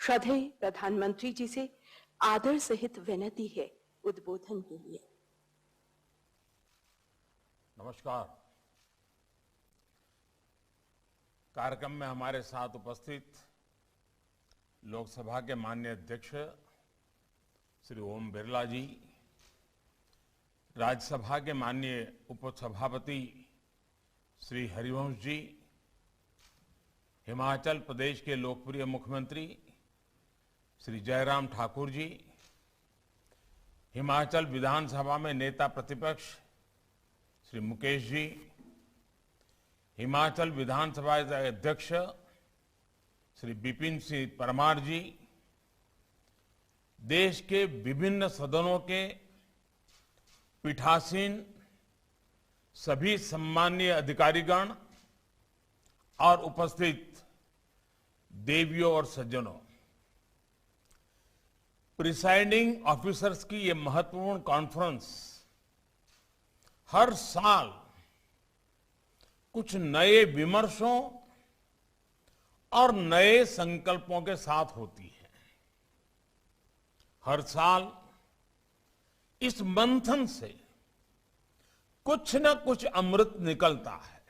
श्रद्धेय प्रधानमंत्री जी से आदर सहित विनती है उद्बोधन के लिए। नमस्कार। कार्यक्रम में हमारे साथ उपस्थित लोकसभा के माननीय अध्यक्ष श्री ओम बिरला जी, राज्यसभा के माननीय उपसभापति श्री हरिवंश जी, हिमाचल प्रदेश के लोकप्रिय मुख्यमंत्री श्री जयराम ठाकुर जी, हिमाचल विधानसभा में नेता प्रतिपक्ष श्री मुकेश जी, हिमाचल विधानसभा अध्यक्ष श्री विपिन सिंह परमार जी, देश के विभिन्न सदनों के पीठासीन सभी सम्माननीय अधिकारीगण और उपस्थित देवियों और सज्जनों, प्रिसाइडिंग ऑफिसर्स की ये महत्वपूर्ण कॉन्फ्रेंस हर साल कुछ नए विमर्शों और नए संकल्पों के साथ होती है। हर साल इस मंथन से कुछ न कुछ अमृत निकलता है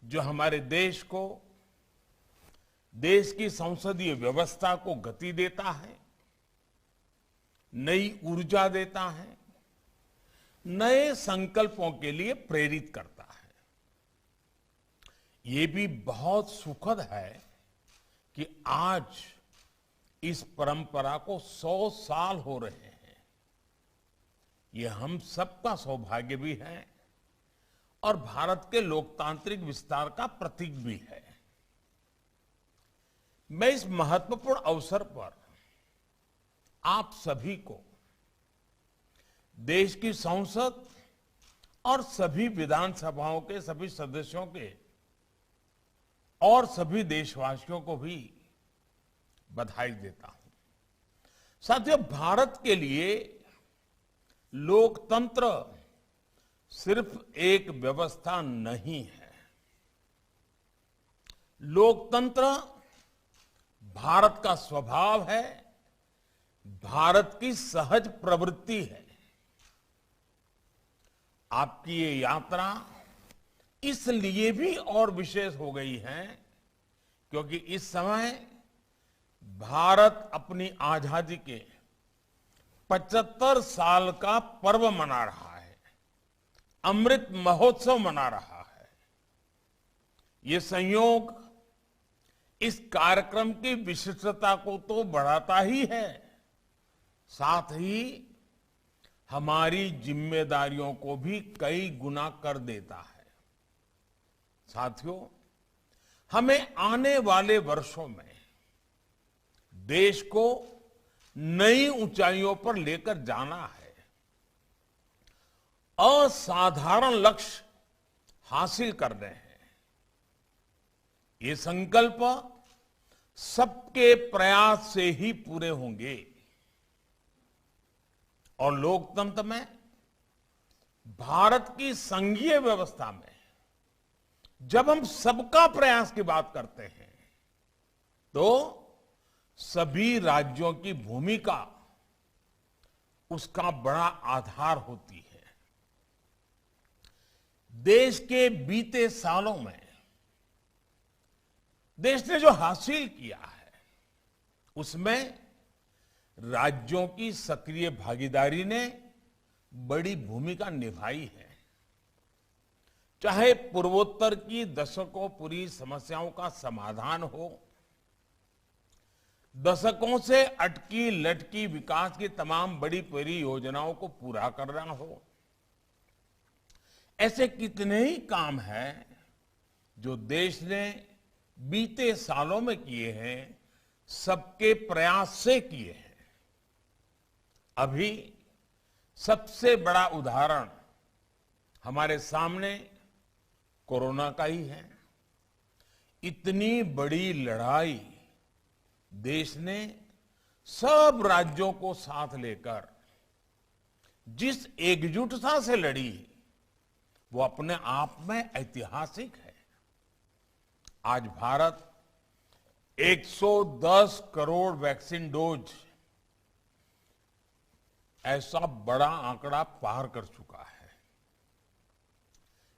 जो हमारे देश को, देश की संसदीय व्यवस्था को गति देता है, नई ऊर्जा देता है, नए संकल्पों के लिए प्रेरित करता है। ये भी बहुत सुखद है कि आज इस परंपरा को 100 साल हो रहे हैं। ये हम सबका सौभाग्य भी है और भारत के लोकतांत्रिक विस्तार का प्रतीक भी है। मैं इस महत्वपूर्ण अवसर पर आप सभी को, देश की संसद और सभी विधानसभाओं के सभी सदस्यों के और सभी देशवासियों को भी बधाई देता हूं। साथियों, भारत के लिए लोकतंत्र सिर्फ एक व्यवस्था नहीं है। लोकतंत्र भारत का स्वभाव है, भारत की सहज प्रवृत्ति है। आपकी ये यात्रा इसलिए भी और विशेष हो गई है क्योंकि इस समय भारत अपनी आजादी के 75 साल का पर्व मना रहा है, अमृत महोत्सव मना रहा है। ये संयोग इस कार्यक्रम की विशिष्टता को तो बढ़ाता ही है, साथ ही हमारी जिम्मेदारियों को भी कई गुना कर देता है। साथियों, हमें आने वाले वर्षों में देश को नई ऊंचाइयों पर लेकर जाना है, असाधारण लक्ष्य हासिल करने हैं। ये संकल्प सबके प्रयास से ही पूरे होंगे और लोकतंत्र में, भारत की संघीय व्यवस्था में जब हम सबका प्रयास की बात करते हैं तो सभी राज्यों की भूमिका उसका बड़ा आधार होती है। देश के बीते सालों में देश ने जो हासिल किया है उसमें राज्यों की सक्रिय भागीदारी ने बड़ी भूमिका निभाई है। चाहे पूर्वोत्तर की दशकों पूरी समस्याओं का समाधान हो, दशकों से अटकी लटकी विकास की तमाम बड़ी परियोजनाओं को पूरा करना हो, ऐसे कितने ही काम हैं जो देश ने बीते सालों में किए हैं, सबके प्रयास से किए हैं। अभी सबसे बड़ा उदाहरण हमारे सामने कोरोना का ही है। इतनी बड़ी लड़ाई देश ने सब राज्यों को साथ लेकर जिस एकजुटता से लड़ी, वो अपने आप में ऐतिहासिक है। आज भारत 110 करोड़ वैक्सीन डोज ऐसा बड़ा आंकड़ा पार कर चुका है।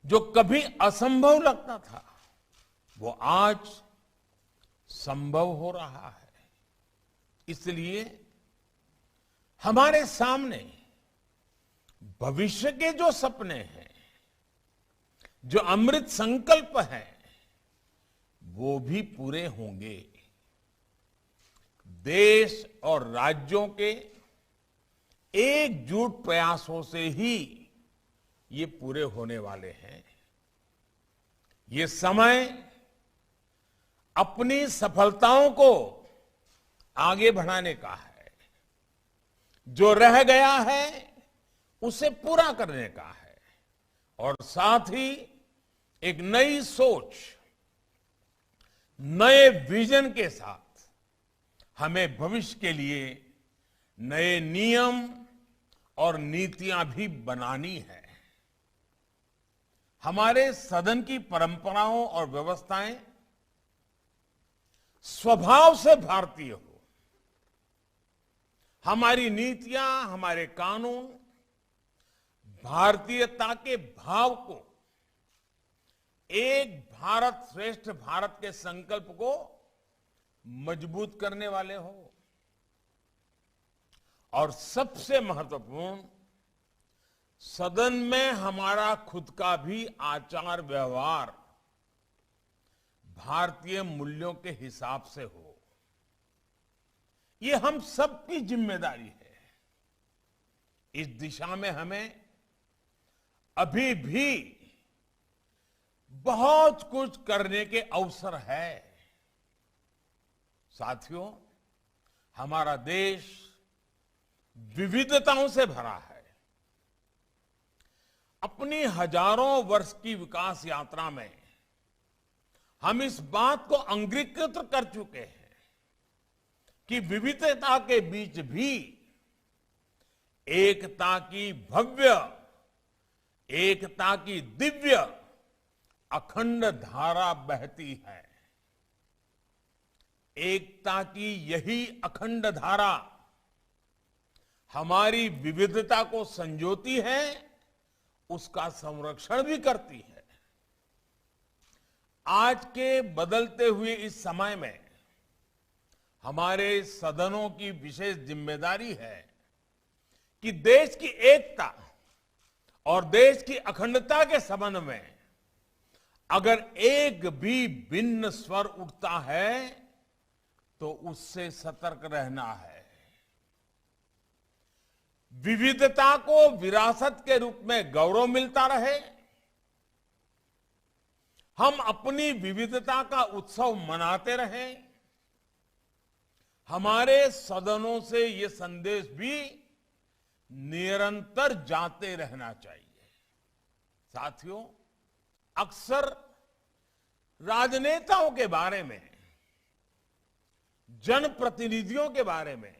जो कभी असंभव लगता था वो आज संभव हो रहा है। इसलिए हमारे सामने भविष्य के जो सपने हैं, जो अमृत संकल्प हैं, वो भी पूरे होंगे। देश और राज्यों के एकजुट प्रयासों से ही ये पूरे होने वाले हैं। ये समय अपनी सफलताओं को आगे बढ़ाने का है। जो रह गया है उसे पूरा करने का है और साथ ही एक नई सोच, नए विजन के साथ हमें भविष्य के लिए नए नियम और नीतियां भी बनानी है। हमारे सदन की परंपराओं और व्यवस्थाएं स्वभाव से भारतीय हो। हमारी नीतियां, हमारे कानून भारतीयता के भाव को, एक भारत श्रेष्ठ भारत के संकल्प को मजबूत करने वाले हो। और सबसे महत्वपूर्ण, सदन में हमारा खुद का भी आचार व्यवहार भारतीय मूल्यों के हिसाब से हो। ये हम सबकी जिम्मेदारी है। इस दिशा में हमें अभी भी बहुत कुछ करने के अवसर है। साथियों, हमारा देश विविधताओं से भरा है। अपनी हजारों वर्ष की विकास यात्रा में हम इस बात को अंगीकृत कर चुके हैं कि विविधता के बीच भी एकता की भव्य, एकता की दिव्य अखंड धारा बहती है। एकता की यही अखंड धारा हमारी विविधता को संजोती है, उसका संरक्षण भी करती है। आज के बदलते हुए इस समय में हमारे सदनों की विशेष जिम्मेदारी है कि देश की एकता और देश की अखंडता के संबंध में अगर एक भी भिन्न स्वर उठता है तो उससे सतर्क रहना है। विविधता को विरासत के रूप में गौरव मिलता रहे। हम अपनी विविधता का उत्सव मनाते रहें। हमारे सदनों से ये संदेश भी निरंतर जाते रहना चाहिए। साथियों, अक्सर राजनेताओं के बारे में, जनप्रतिनिधियों के बारे में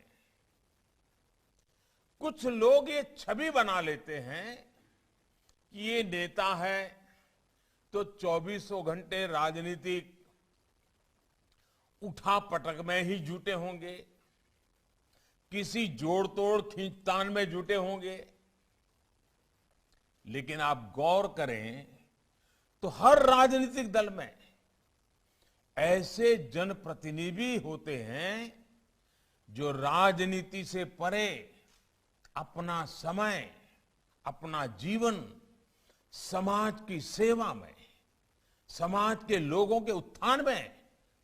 कुछ लोग ये छवि बना लेते हैं कि ये नेता है तो 24 घंटे राजनीतिक उठापटक में ही जुटे होंगे, किसी जोड़ तोड़ खींचतान में जुटे होंगे। लेकिन आप गौर करें तो हर राजनीतिक दल में ऐसे जनप्रतिनिधि होते हैं जो राजनीति से परे अपना समय, अपना जीवन समाज की सेवा में, समाज के लोगों के उत्थान में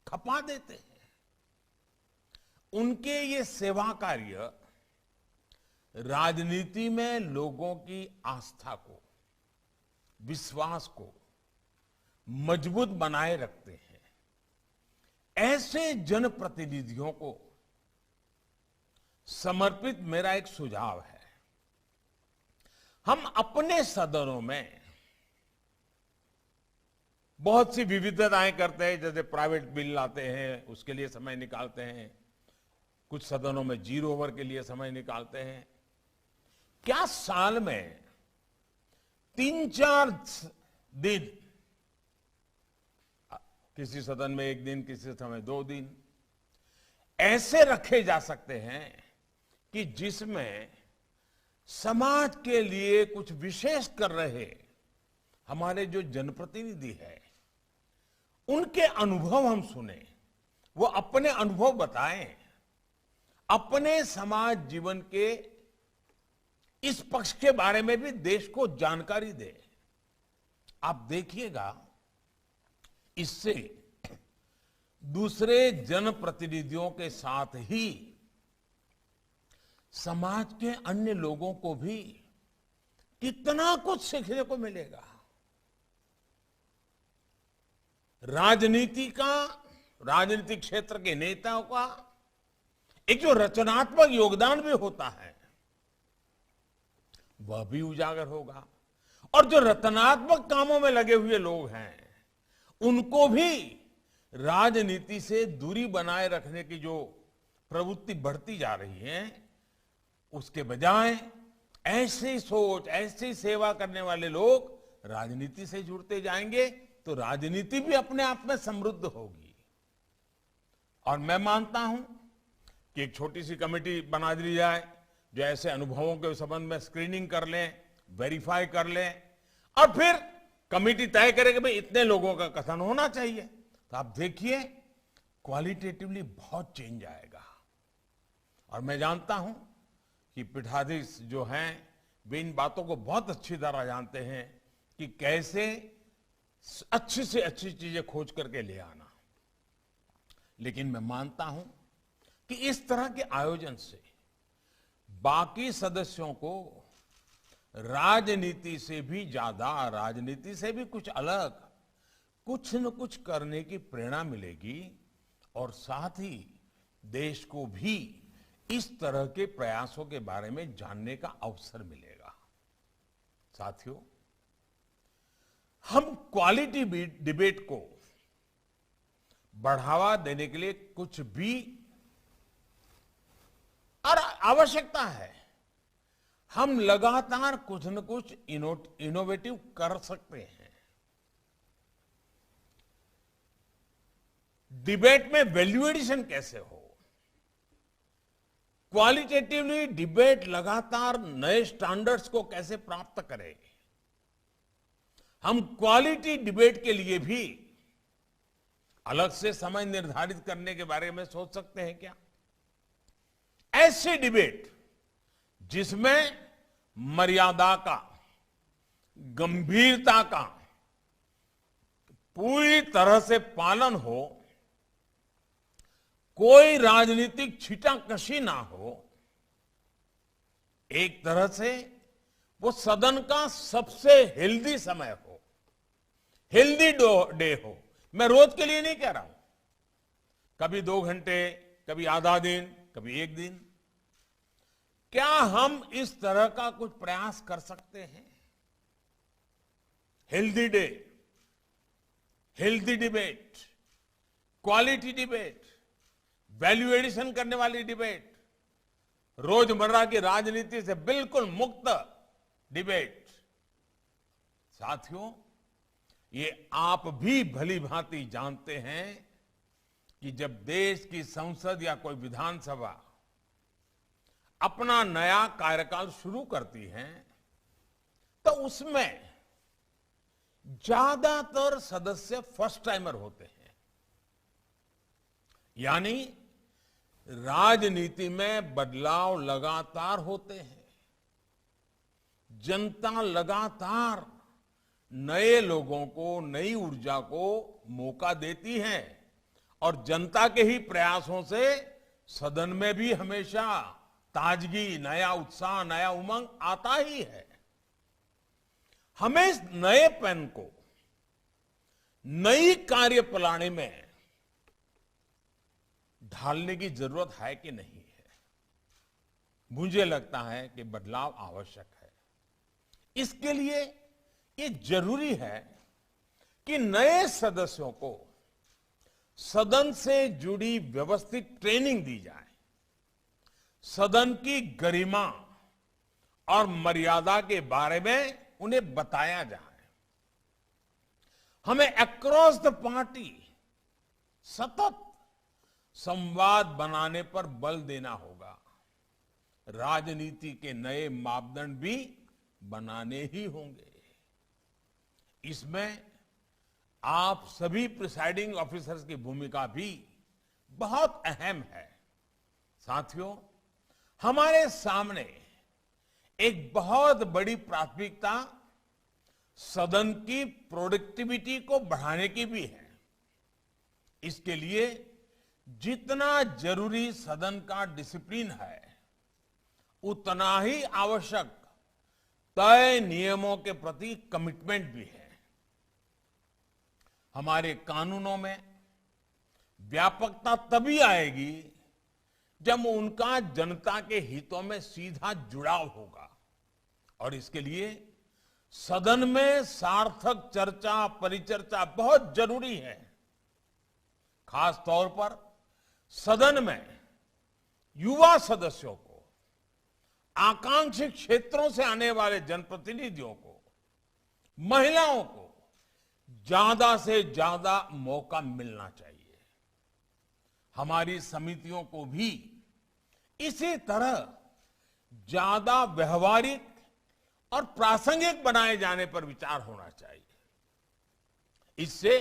खपा देते हैं। उनके ये सेवा कार्य राजनीति में लोगों की आस्था को, विश्वास को मजबूत बनाए रखते हैं। ऐसे जनप्रतिनिधियों को समर्पित मेरा एक सुझाव है। हम अपने सदनों में बहुत सी विविधताएं करते हैं, जैसे प्राइवेट बिल लाते हैं, उसके लिए समय निकालते हैं। कुछ सदनों में 0 ओवर के लिए समय निकालते हैं। क्या साल में 3-4 दिन किसी सदन में 1 दिन, किसी समय 2 दिन ऐसे रखे जा सकते हैं कि जिसमें समाज के लिए कुछ विशेष कर रहे हमारे जो जनप्रतिनिधि है उनके अनुभव हम सुने, वो अपने अनुभव बताएं, अपने समाज जीवन के इस पक्ष के बारे में भी देश को जानकारी दे। आप देखिएगा इससे दूसरे जनप्रतिनिधियों के साथ ही समाज के अन्य लोगों को भी कितना कुछ सीखने को मिलेगा। राजनीतिक क्षेत्र के नेताओं का एक जो रचनात्मक योगदान भी होता है वह भी उजागर होगा, और जो रचनात्मक कामों में लगे हुए लोग हैं उनको भी राजनीति से दूरी बनाए रखने की जो प्रवृत्ति बढ़ती जा रही है उसके बजाय ऐसी सोच, ऐसी सेवा करने वाले लोग राजनीति से जुड़ते जाएंगे तो राजनीति भी अपने आप में समृद्ध होगी। और मैं मानता हूं कि एक छोटी सी कमेटी बना दी जाए जो ऐसे अनुभवों के संबंध में स्क्रीनिंग कर लें, वेरीफाई कर लें, और फिर कमेटी तय करे कि भाई इतने लोगों का कथन होना चाहिए। तो आप देखिए क्वालिटेटिवली बहुत चेंज आएगा। और मैं जानता हूं कि पीठाधीश जो हैं वे इन बातों को बहुत अच्छी तरह जानते हैं कि कैसे अच्छी से अच्छी चीजें खोज करके ले आना। लेकिन मैं मानता हूं कि इस तरह के आयोजन से बाकी सदस्यों को राजनीति से भी ज्यादा, राजनीति से भी कुछ अलग, कुछ न कुछ करने की प्रेरणा मिलेगी, और साथ ही देश को भी इस तरह के प्रयासों के बारे में जानने का अवसर मिलेगा। साथियों, हम क्वालिटी डिबेट को बढ़ावा देने के लिए कुछ भी और आवश्यकता है, हम लगातार कुछ न कुछ इनोवेटिव कर सकते हैं। डिबेट में वैल्यू एडिशन कैसे हो, क्वालिटेटिवली डिबेट लगातार नए स्टैंडर्ड्स को कैसे प्राप्त करें, हम क्वालिटी डिबेट के लिए भी अलग से समय निर्धारित करने के बारे में सोच सकते हैं क्या? ऐसी डिबेट जिसमें मर्यादा का, गंभीरता का पूरी तरह से पालन हो, कोई राजनीतिक छींटाकशी ना हो, एक तरह से वो सदन का सबसे हेल्दी समय हो, हेल्दी डे हो। मैं रोज के लिए नहीं कह रहा हूं, कभी 2 घंटे, कभी आधा दिन, कभी 1 दिन। क्या हम इस तरह का कुछ प्रयास कर सकते हैं? Healthy day, healthy debate, quality debate, value addition करने वाली डिबेट, रोजमर्रा की राजनीति से बिल्कुल मुक्त डिबेट। साथियों, ये आप भी भली भांति जानते हैं कि जब देश की संसद या कोई विधानसभा अपना नया कार्यकाल शुरू करती है तो उसमें ज्यादातर सदस्य फर्स्ट टाइमर होते हैं। यानी राजनीति में बदलाव लगातार होते हैं, जनता लगातार नए लोगों को, नई ऊर्जा को मौका देती है, और जनता के ही प्रयासों से सदन में भी हमेशा ताजगी, नया उत्साह, नया उमंग आता ही है। हमें इस नए पैन को नई कार्यप्रणाली में ढालने की जरूरत है कि नहीं है? मुझे लगता है कि बदलाव आवश्यक है। इसके लिए ये जरूरी है कि नए सदस्यों को सदन से जुड़ी व्यवस्थित ट्रेनिंग दी जाए, सदन की गरिमा और मर्यादा के बारे में उन्हें बताया जाए। हमें अक्रॉस द पार्टी सतत संवाद बनाने पर बल देना होगा। राजनीति के नए मापदंड भी बनाने ही होंगे। इसमें आप सभी प्रिसाइडिंग ऑफिसर्स की भूमिका भी बहुत अहम है। साथियों, हमारे सामने एक बहुत बड़ी प्राथमिकता सदन की प्रोडक्टिविटी को बढ़ाने की भी है। इसके लिए जितना जरूरी सदन का डिसिप्लिन है, उतना ही आवश्यक तय नियमों के प्रति कमिटमेंट भी है। हमारे कानूनों में व्यापकता तभी आएगी जब उनका जनता के हितों में सीधा जुड़ाव होगा, और इसके लिए सदन में सार्थक चर्चा परिचर्चा बहुत जरूरी है। खास तौर पर सदन में युवा सदस्यों को, आकांक्षी क्षेत्रों से आने वाले जनप्रतिनिधियों को, महिलाओं को ज्यादा से ज्यादा मौका मिलना चाहिए। हमारी समितियों को भी इसी तरह ज्यादा व्यवहारिक और प्रासंगिक बनाए जाने पर विचार होना चाहिए। इससे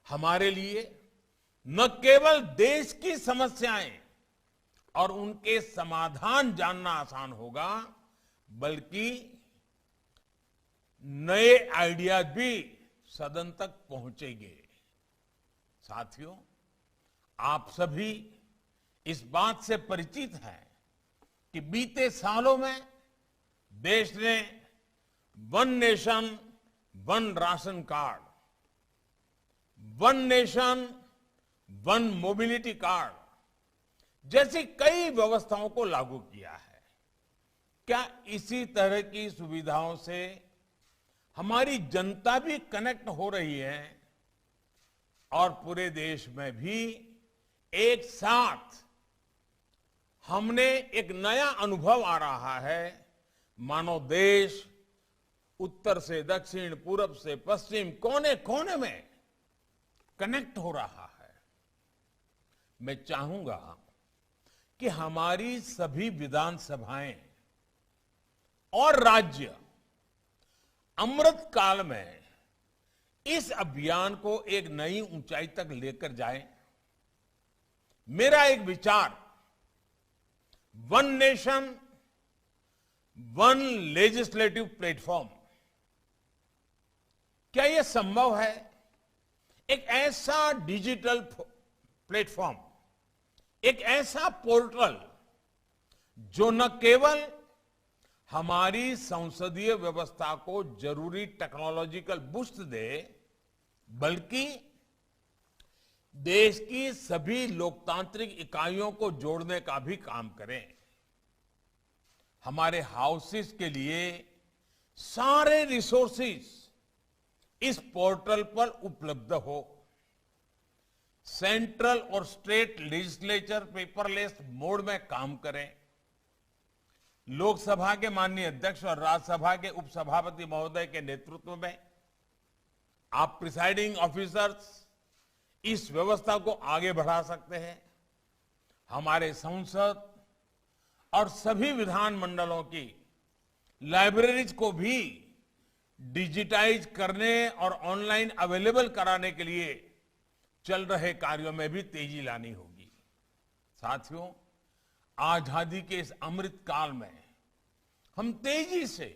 हमारे लिए न केवल देश की समस्याएं और उनके समाधान जानना आसान होगा, बल्कि नए आइडियाज भी सदन तक पहुंचेंगे। साथियों, आप सभी इस बात से परिचित हैं कि बीते सालों में देश ने one nation one ration card, one nation one mobility card जैसी कई व्यवस्थाओं को लागू किया है। क्या इसी तरह की सुविधाओं से हमारी जनता भी कनेक्ट हो रही है और पूरे देश में भी एक साथ हमने एक नया अनुभव आ रहा है, मानो देश उत्तर से दक्षिण, पूरब से पश्चिम, कोने कोने में कनेक्ट हो रहा है। मैं चाहूंगा कि हमारी सभी विधानसभाएं और राज्य अमृत काल में इस अभियान को एक नई ऊंचाई तक लेकर जाएं। मेरा एक विचार, one nation one legislative platform, क्या यह संभव है? एक ऐसा डिजिटल प्लेटफॉर्म, एक ऐसा पोर्टल जो न केवल हमारी संसदीय व्यवस्था को जरूरी टेक्नोलॉजिकल बूस्ट दे, बल्कि देश की सभी लोकतांत्रिक इकाइयों को जोड़ने का भी काम करें। हमारे हाउसेस के लिए सारे रिसोर्सेज इस पोर्टल पर उपलब्ध हो। सेंट्रल और स्टेट लेजिस्लेचर पेपरलेस मोड में काम करें। लोकसभा के माननीय अध्यक्ष और राज्यसभा के उपसभापति महोदय के नेतृत्व में आप प्रिसाइडिंग ऑफिसर्स इस व्यवस्था को आगे बढ़ा सकते हैं। हमारे संसद और सभी विधानमंडलों की लाइब्रेरीज को भी डिजिटाइज करने और ऑनलाइन अवेलेबल कराने के लिए चल रहे कार्यों में भी तेजी लानी होगी। साथियों, आजादी के इस अमृत काल में हम तेजी से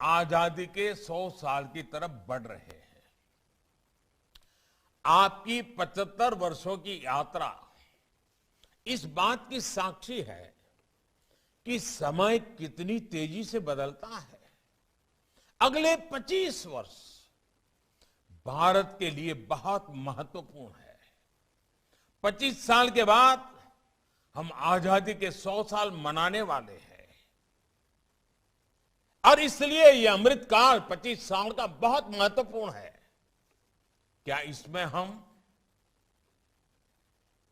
आजादी के 100 साल की तरफ बढ़ रहे हैं। आपकी 75 वर्षों की यात्रा इस बात की साक्षी है कि समय कितनी तेजी से बदलता है। अगले 25 वर्ष भारत के लिए बहुत महत्वपूर्ण है। 25 साल के बाद हम आजादी के 100 साल मनाने वाले हैं, और इसलिए यह अमृत काल 25 साल का बहुत महत्वपूर्ण है। क्या इसमें हम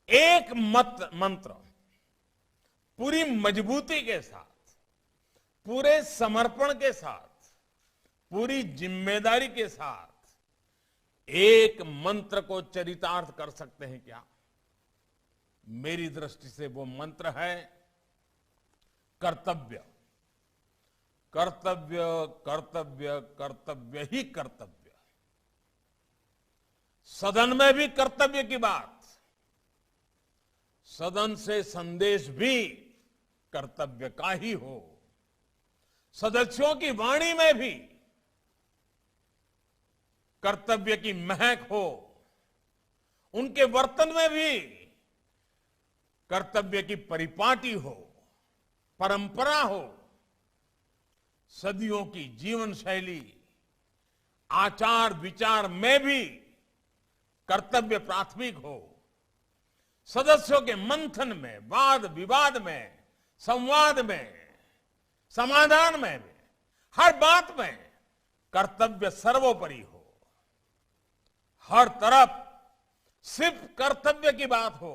एक मंत्र पूरी मजबूती के साथ, पूरे समर्पण के साथ, पूरी जिम्मेदारी के साथ एक मंत्र को चरितार्थ कर सकते हैं क्या? मेरी दृष्टि से वो मंत्र है कर्तव्य, कर्तव्य, कर्तव्य, कर्तव्य ही कर्तव्य। सदन में भी कर्तव्य की बात, सदन से संदेश भी कर्तव्य का ही हो, सदस्यों की वाणी में भी कर्तव्य की महक हो, उनके वर्तन में भी कर्तव्य की परिपाटी हो, परंपरा हो, सदियों की जीवन शैली, आचार विचार में भी कर्तव्य प्राथमिक हो, सदस्यों के मंथन में, वाद विवाद में, संवाद में, समाधान में, हर बात में कर्तव्य सर्वोपरि हो, हर तरफ सिर्फ कर्तव्य की बात हो,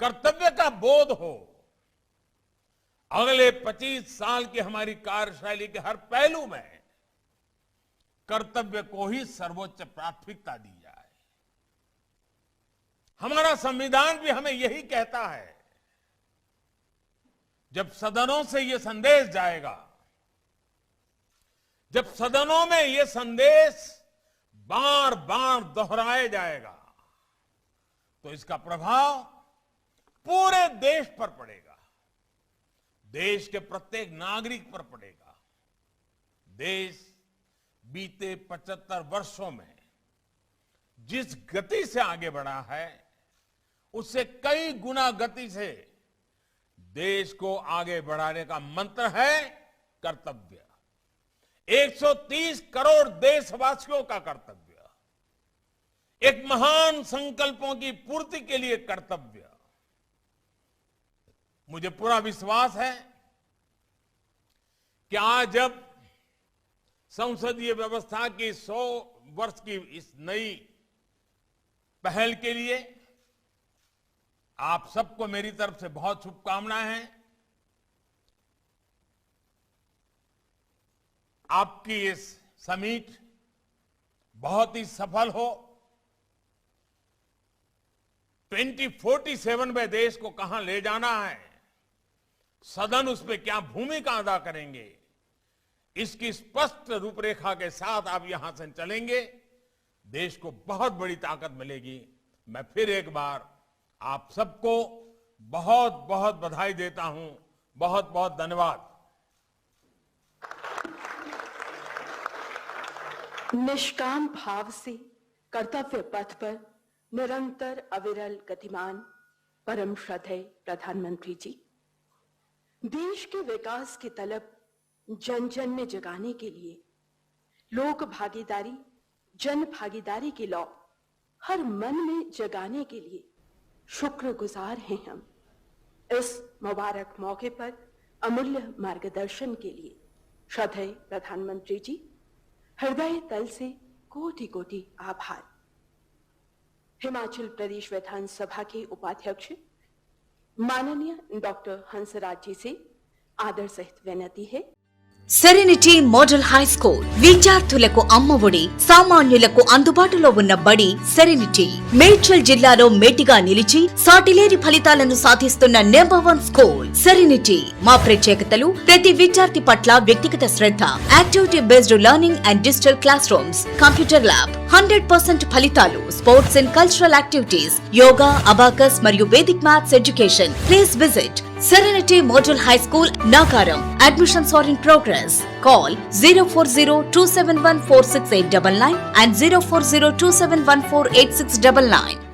कर्तव्य का बोध हो। अगले 25 साल की हमारी कार्यशैली के हर पहलू में कर्तव्य को ही सर्वोच्च प्राथमिकता दी जाए। हमारा संविधान भी हमें यही कहता है। जब सदनों से यह संदेश जाएगा, जब सदनों में यह संदेश बार बार दोहराया जाएगा, तो इसका प्रभाव पूरे देश पर पड़ेगा, देश के प्रत्येक नागरिक पर पड़ेगा। देश बीते 75 वर्षों में जिस गति से आगे बढ़ा है, उससे कई गुना गति से देश को आगे बढ़ाने का मंत्र है कर्तव्य। 130 करोड़ देशवासियों का कर्तव्य, एक महान संकल्पों की पूर्ति के लिए कर्तव्य। मुझे पूरा विश्वास है कि आज जब संसदीय व्यवस्था की 100 वर्ष की इस नई पहल के लिए आप सबको मेरी तरफ से बहुत शुभकामनाएं हैं। आपकी इस समिट बहुत ही सफल हो। 2047 में देश को कहां ले जाना है, सदन उस पर क्या भूमिका अदा करेंगे, इसकी स्पष्ट रूपरेखा के साथ आप यहां से चलेंगे, देश को बहुत बड़ी ताकत मिलेगी। मैं फिर एक बार आप सबको बहुत बहुत बधाई देता हूं। बहुत बहुत धन्यवाद। निष्काम भाव से कर्तव्य पथ पर निरंतर अविरल गतिमान परम श्रद्धेय प्रधानमंत्री जी, देश के विकास की तलब जन जन में जगाने के लिए लोक भागीदारी, जन भागीदारी की लौ हर मन में जगाने के लिए शुक्रगुजार हैं हम। इस मुबारक मौके पर अमूल्य मार्गदर्शन के लिए श्रद्धेय प्रधानमंत्री जी, हृदय तल से कोटि कोटि आभार। हिमाचल प्रदेश विधानसभा के उपाध्यक्ष माननीय डॉक्टर हंसराज जी से आदर सहित विनती है। సెరెనిటీ మోడల్ హై స్కూల్ విద్యార్థులకు అమ్మఒడి, సామాన్యులకు అందుబాటులో ఉన్న బడి సెరెనిటీ. మేడ్చల్ జిల్లాలో మేటిగా నిలిచి సాటిలేని ఫలితాలను సాధిస్తున్న #1 స్కూల్ సెరెనిటీ. మా ప్రత్యేకతలు ప్రతి విద్యార్థి పట్ల వ్యక్తిగత శ్రద్ధ, activity based learning and digital classrooms, computer lab, 100% ఫలితాలు, sports and cultural activities, yoga, abacus మరియు Vedic maths education. Please visit Serenity Model High School, Nagaram. Admissions are in progress. Call 040-271-46899 and 040-271-48699.